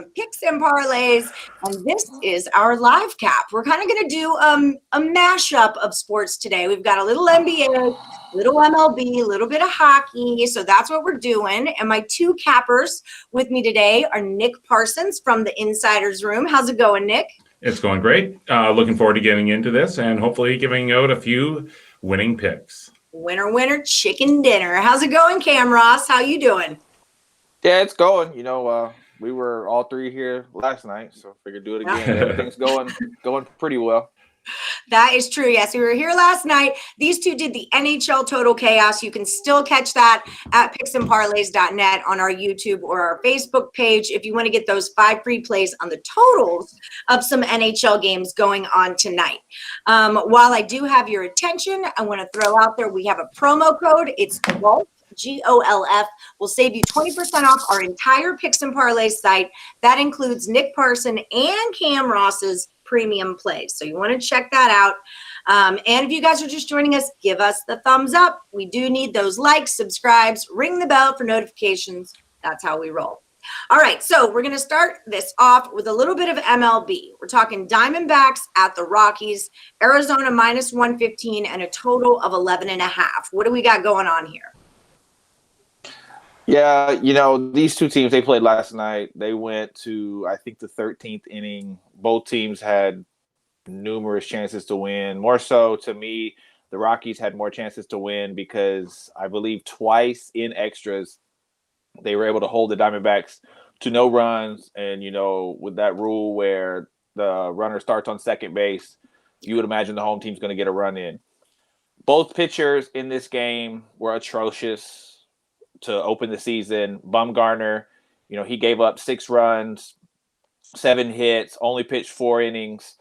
Picks and Parlays, and this is our live cap. We're kind of going to do a mashup of sports today. We've got a little NBA, little MLB, a little bit of hockey, so that's what we're doing. And my two cappers with me today are Nick Parsons from the Insiders Room. How's it going, Nick? It's going great. Looking forward to getting into this and hopefully giving out a few winning picks. Winner, winner, chicken dinner. How's it going, Cam Ross? How you doing? Yeah, it's going. We were all three here last night, so figured do it again. Everything's going pretty well. That is true. Yes, we were here last night. These two did the NHL Total Chaos. You can still catch that at picksandparlays.net on our YouTube or our Facebook page if you want to get those 5 free plays on the totals of some NHL games going on tonight. While I do have your attention, I want to throw out there we have a promo code. It's GOLF. GOLF will save you 20% off our entire Picks and Parlays site. That includes Nick Parson and Cam Ross's premium plays. So you want to check that out. And if you guys are just joining us, give us the thumbs up. We do need those likes, subscribes, ring the bell for notifications. That's how we roll. All right, so we're going to start this off with a little bit of MLB. We're talking Diamondbacks at the Rockies, Arizona minus 115, and a total of 11.5. What do we got going on here? Yeah, these two teams, they played last night. They went to, I think, the 13th inning. Both teams had numerous chances to win. More so, to me, the Rockies had more chances to win because I believe twice in extras, they were able to hold the Diamondbacks to no runs. And, with that rule where the runner starts on second base, you would imagine the home team's going to get a run in. Both pitchers in this game were atrocious to open the season. Bumgarner, he gave up 6 runs, 7 hits, only pitched 4 innings.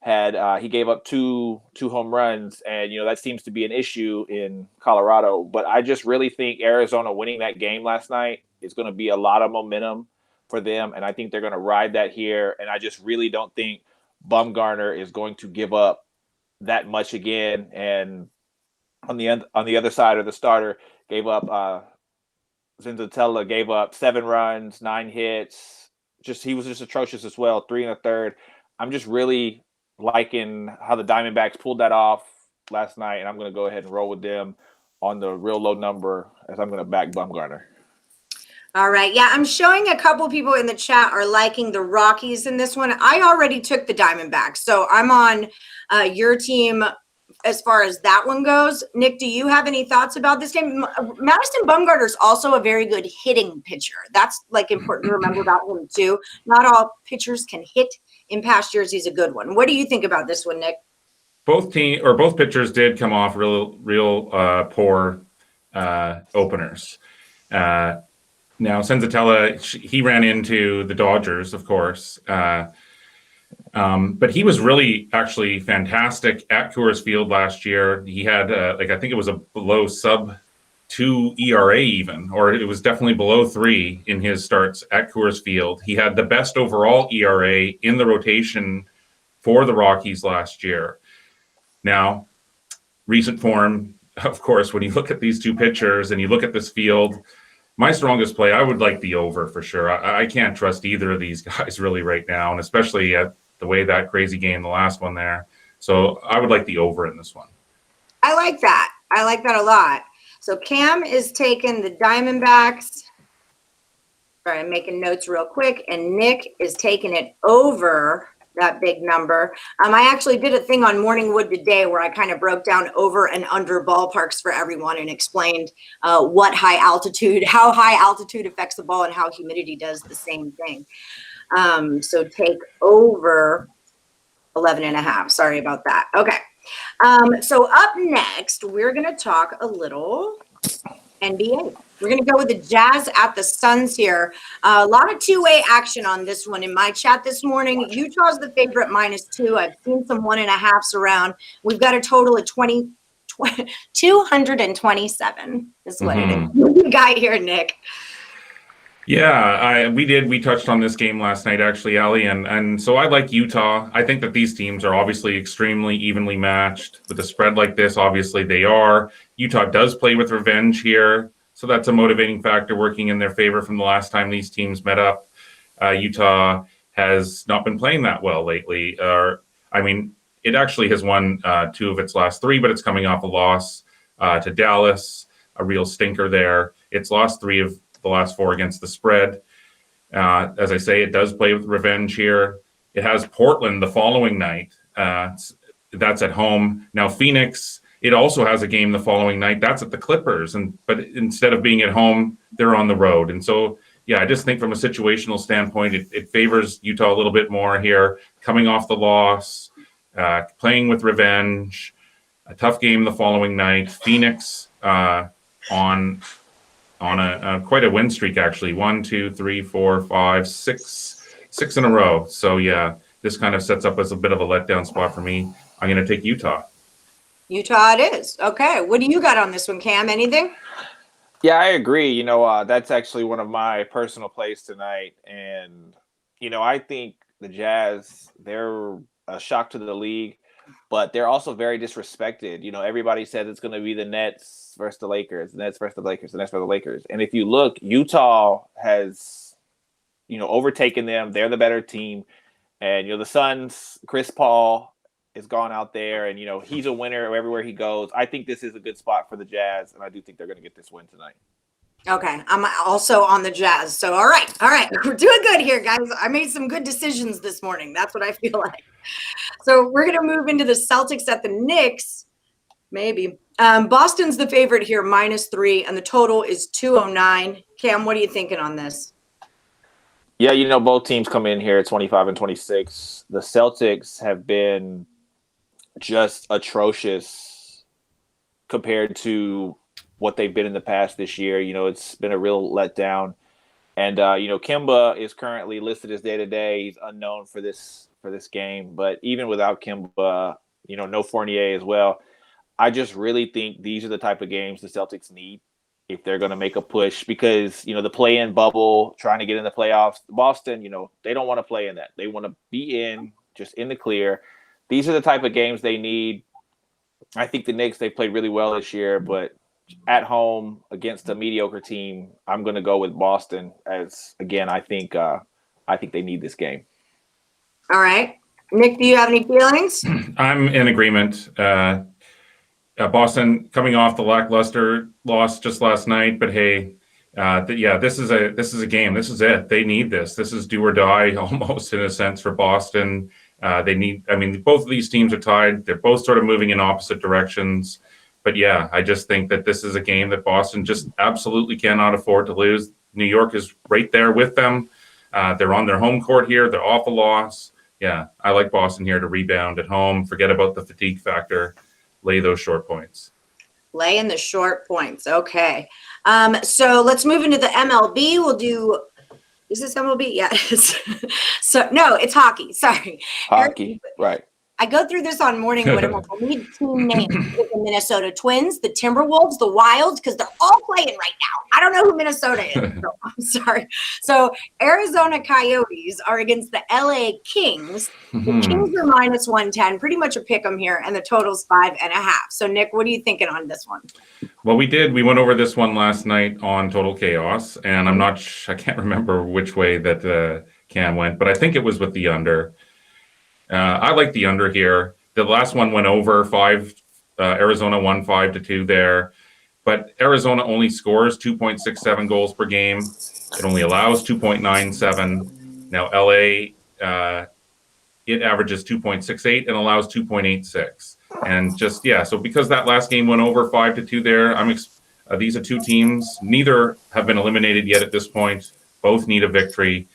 He gave up two home runs, and that seems to be an issue in Colorado. But I just really think Arizona winning that game last night is going to be a lot of momentum for them, and I think they're going to ride that here. And I just really don't think Bumgarner is going to give up that much again. And on the other side of the starter, gave up. Zenzatella gave up 7 runs, 9 hits. He was just atrocious as well. 3 1/3. I'm just really liking how the Diamondbacks pulled that off last night, and I'm going to go ahead and roll with them on the real low number as I'm going to back Bumgarner. All right. Yeah, I'm showing a couple people in the chat are liking the Rockies in this one. I already took the Diamondbacks, so I'm on your team as far as that one goes. Nick, do you have any thoughts about this game? Madison Bumgarner is also a very good hitting pitcher. That's important to remember about him too. Not all pitchers can hit. In past years, he's a good one. What do you think about this one, Nick? Both pitchers did come off real poor openers. Now Senzatella, he ran into the Dodgers, of course. But he was really actually fantastic at Coors Field last year. He had, I think it was a below sub-2 ERA even, or it was definitely below 3 in his starts at Coors Field. He had the best overall ERA in the rotation for the Rockies last year. Now, recent form, of course, when you look at these two pitchers and you look at this field, my strongest play, I would like the over for sure. I can't trust either of these guys really right now, and especially at the way that crazy game, the last one there. So I would like the over in this one. I like that. I like that a lot. So Cam is taking the Diamondbacks. All right, I'm making notes real quick. And Nick is taking it over that big number. I actually did a thing on Morning Wood today where I kind of broke down over and under ballparks for everyone and explained how high altitude affects the ball and how humidity does the same thing. So take over 11.5. Sorry about that. Okay. So up next, we're going to talk a little NBA. We're going to go with the Jazz at the Suns here. A lot of two-way action on this one in my chat this morning. Utah's the favorite -2. I've seen some 1.5s around. We've got a total of 227 is what it is. What do you got here, Nick? Yeah, we touched on this game last night, actually, Allie, and so I like Utah. I think that these teams are obviously extremely evenly matched. With a spread like this, obviously they are. Utah does play with revenge here, so that's a motivating factor working in their favor from the last time these teams met up. Utah has not been playing that well lately. It actually has won 2 of its last 3, but it's coming off a loss to Dallas, a real stinker there. It's lost 3 of the last 4 against the spread. As I say, it does play with revenge here. It has Portland the following night. That's at home. Now Phoenix, it also has a game the following night. That's at the Clippers, but instead of being at home, they're on the road. And so, yeah, I just think from a situational standpoint, it favors Utah a little bit more here, coming off the loss, playing with revenge, a tough game the following night. Phoenix on a quite a win streak, actually. 1, 2, 3, 4, 5, 6 in a row. So, yeah, this kind of sets up as a bit of a letdown spot for me. I'm going to take Utah. Utah it is. Okay. What do you got on this one, Cam? Anything? Yeah, I agree. That's actually one of my personal plays tonight. And, I think the Jazz, they're a shock to the league, but they're also very disrespected. Everybody says it's going to be the Nets versus the Lakers, the Nets versus the Lakers, the Nets versus the Lakers. And if you look, Utah has, overtaken them. They're the better team. And, the Suns, Chris Paul is gone out there, and he's a winner everywhere he goes. I think this is a good spot for the Jazz, and I do think they're going to get this win tonight. Okay, I'm also on the Jazz. So all right, we're doing good here, guys. I made some good decisions this morning. That's what I feel like. So we're going to move into the Celtics at the Knicks. Maybe Boston's the favorite here, -3, and the total is 209. Cam, what are you thinking on this? Yeah, both teams come in here at 25 and 26. The Celtics have been just atrocious compared to what they've been in the past this year. It's been a real letdown. And Kemba is currently listed as day-to-day. He's unknown for this game. But even without Kemba, no Fournier as well. I just really think these are the type of games the Celtics need if they're going to make a push, because, the play-in bubble, trying to get in the playoffs, Boston, they don't want to play in that. They want to be just in the clear. These are the type of games they need. I think the Knicks, they played really well this year, but at home against a mediocre team, I'm going to go with Boston as, again, I think they need this game. All right. Nick, do you have any feelings? I'm in agreement. Boston coming off the lackluster loss just last night, but hey, this is a game. This is it. They need this. This is do or die almost in a sense for Boston. Both of these teams are tied. They're both sort of moving in opposite directions. But yeah, I just think that this is a game that Boston just absolutely cannot afford to lose. New York is right there with them. They're on their home court here. They're off a loss. Yeah, I like Boston here to rebound at home. Forget about the fatigue factor. Lay those short points. Lay in the short points. Okay. So let's move into the MLB. Is this MLB? Yeah, it is. So no, it's hockey. Sorry. Hockey, right. I go through this on Morning Wood. I need team names. The Minnesota Twins, the Timberwolves, the Wilds, because they're all playing right now. I don't know who Minnesota is. So I'm sorry. So Arizona Coyotes are against the LA Kings. The Kings are -110, pretty much a pick 'em here, and the total's 5.5. So Nick, what are you thinking on this one? Well, we went over this one last night on Total Chaos, and I can't remember which way that Cam went, but I think it was with the under. I like the under here. The last one went over 5. Arizona won 5-2 there, but Arizona only scores 2.67 goals per game. It only allows 2.97. Now LA, it averages 2.68 and allows 2.86. And so because that last game went over 5-2 there, these are two teams. Neither have been eliminated yet at this point. Both need a victory.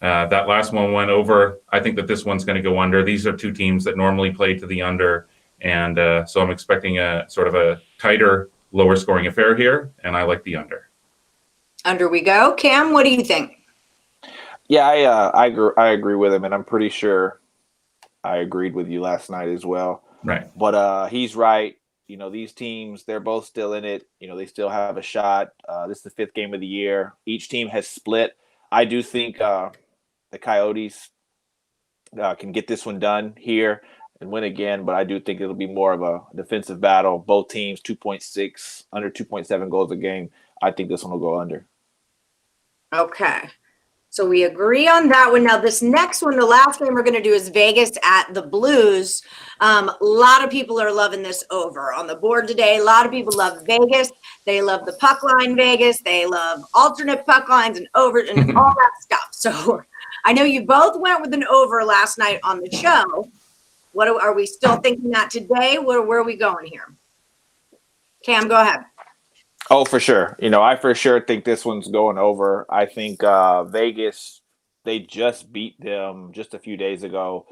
That last one went over. I think that this one's going to go under. These are two teams that normally play to the under. And so I'm expecting a sort of a tighter, lower scoring affair here. And I like the under. Under we go. Cam, what do you think? Yeah, I agree with him. And I'm pretty sure I agreed with you last night as well. Right. But he's right. These teams, they're both still in it. They still have a shot. This is the 5th game of the year. Each team has split. I do think the Coyotes can get this one done here and win again, but I do think it'll be more of a defensive battle. Both teams 2.6, under 2.7 goals a game. I think this one will go under. Okay. So we agree on that one. Now, this next one, the last game we're going to do is Vegas at the Blues. A lot of people are loving this over on the board today. A lot of people love Vegas. They love the puck line Vegas. They love alternate puck lines and over and all that stuff. So I know you both went with an over last night on the show. What are we still thinking that today? Where are we going here? Cam, go ahead. Oh, for sure. I for sure think this one's going over. I think Vegas, they just beat them just a few days ago,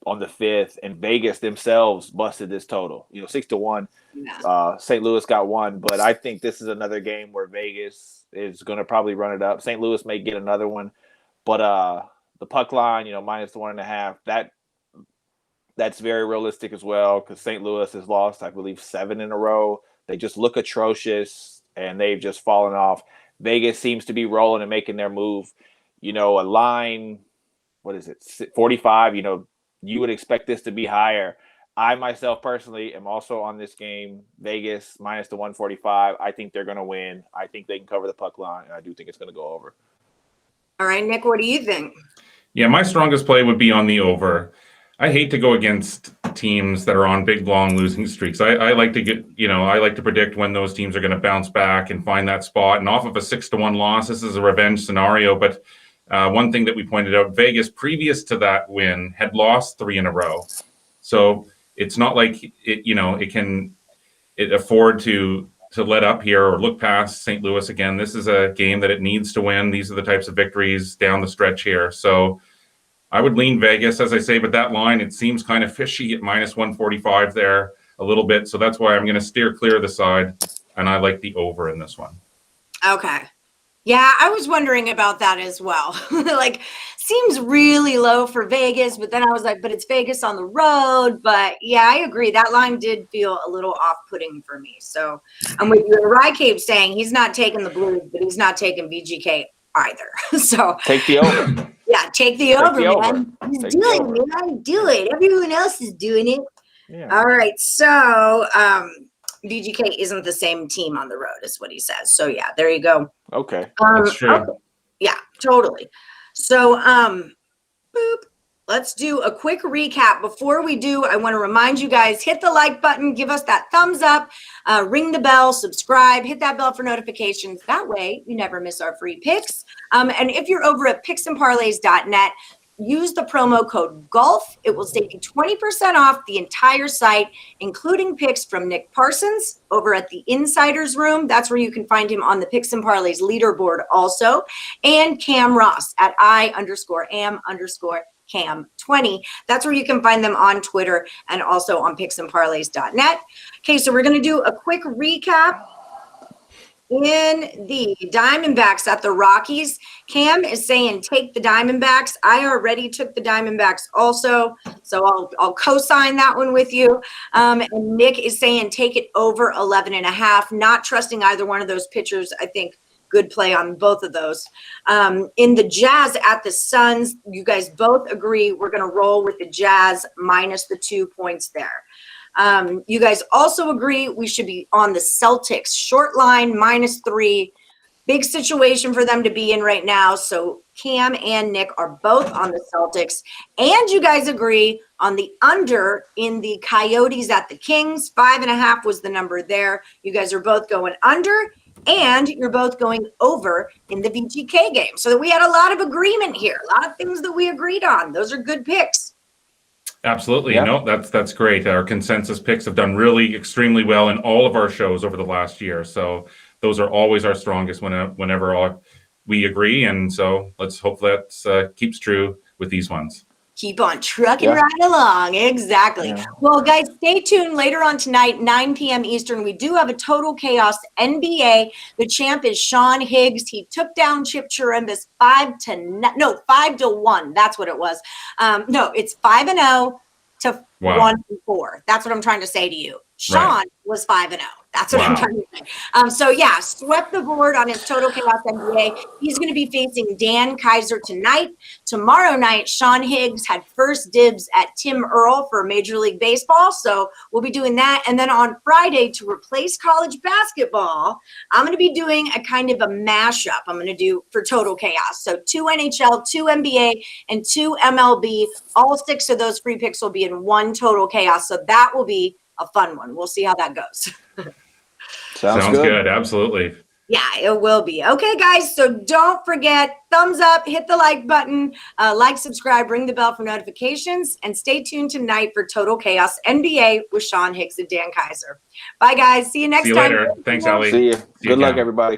on the 5th, and Vegas themselves busted this total, 6-1. Yeah. St. Louis got one, but I think this is another game where Vegas is going to probably run it up. St. Louis may get another one, but the puck line, minus the 1.5, that's very realistic as well, because St. Louis has lost, I believe, 7 in a row. They just look atrocious, and they've just fallen off. Vegas seems to be rolling and making their move. A line, 45, you would expect this to be higher. I myself personally am also on this game. Vegas minus the 145. I think they're going to win. I think they can cover the puck line, and I do think it's going to go over. All right, Nick, what do you think? Yeah, my strongest play would be on the over. I hate to go against teams that are on big, long losing streaks. I like to I like to predict when those teams are going to bounce back and find that spot. And off of a 6-1 loss, this is a revenge scenario. But one thing that we pointed out, Vegas, previous to that win, had lost 3 in a row. So it's not like it can afford to let up here or look past St. Louis again. This is a game that it needs to win. These are the types of victories down the stretch here. So I would lean Vegas, as I say, but that line, it seems kind of fishy at minus 145 there a little bit. So that's why I'm going to steer clear of the side, and I like the over in this one. Okay. Yeah, I was wondering about that as well. Seems really low for Vegas, but then I was like, but it's Vegas on the road. But yeah, I agree. That line did feel a little off-putting for me. So I'm with you. Rycape saying he's not taking the Blues, but he's not taking VGK either. So take the over. Yeah, take the over, man. He's doing it, man. Do it. Everyone else is doing it. Yeah. All right. So VGK isn't the same team on the road, is what he says. So yeah, there you go. Okay. That's true. Okay. Yeah, totally. So let's do a quick recap. Before we do, I want to remind you guys, hit the like button, give us that thumbs up, ring the bell, subscribe, hit that bell for notifications. That way you never miss our free picks. And if you're over at picksandparlays.net, use the promo code GOLF. It will save you 20% off the entire site, including picks from Nick Parsons over at the Insiders Room. That's where you can find him on the Picks and Parlays leaderboard also. And Cam Ross at I_am_Cam20. That's where you can find them on Twitter and also on picksandparlays.net. Okay, so we're going to do a quick recap. In the Diamondbacks at the Rockies, Cam is saying take the Diamondbacks. I already took the Diamondbacks also, so I'll co-sign that one with you. And Nick is saying take it over 11.5. Not trusting either one of those pitchers. I think good play on both of those. In the Jazz at the Suns, you guys both agree we're going to roll with the Jazz minus the 2 points there. You guys also agree we should be on the Celtics short line -3. Big situation for them to be in right now. So Cam and Nick are both on the Celtics. And you guys agree on the under in the Coyotes at the Kings. 5.5 was the number there. You guys are both going under, and you're both going over in the VGK game. So we had a lot of agreement here, a lot of things that we agreed on. Those are good picks. Absolutely. Yeah. No, that's great. Our consensus picks have done really extremely well in all of our shows over the last year. So those are always our strongest whenever we agree. And so let's hope that keeps true with these ones. Keep on trucking right along. Exactly. Yeah. Well, guys, stay tuned later on tonight, 9 p.m. Eastern. We do have a Total Chaos NBA. The champ is Sean Higgs. He took down Chip Chirimbus 5-1. That's what it was. No, it's 5-0 to 1-4. That's what I'm trying to say to you. Sean was 5-0. That's what I'm Wow. trying to say. So yeah, swept the board on his Total Chaos NBA. He's going to be facing Dan Kaiser tonight. Tomorrow night, Sean Higgs had first dibs at Tim Earl for Major League Baseball. So we'll be doing that. And then on Friday, to replace college basketball, I'm going to be doing a kind of a mashup I'm going to do for Total Chaos. So 2 NHL, 2 NBA, and 2 MLB. All 6 of those free picks will be in one Total Chaos. So that will be a fun one. We'll see how that goes. Sounds good. Absolutely. Yeah, it will be. Okay, guys, so don't forget, thumbs up, hit the like button, like, subscribe, ring the bell for notifications, and stay tuned tonight for Total Chaos NBA with Sean Higgs and Dan Kaiser. Bye, guys. See you next See you time. later. Thanks, Ali. See you. See you, Good luck, Cam. everybody.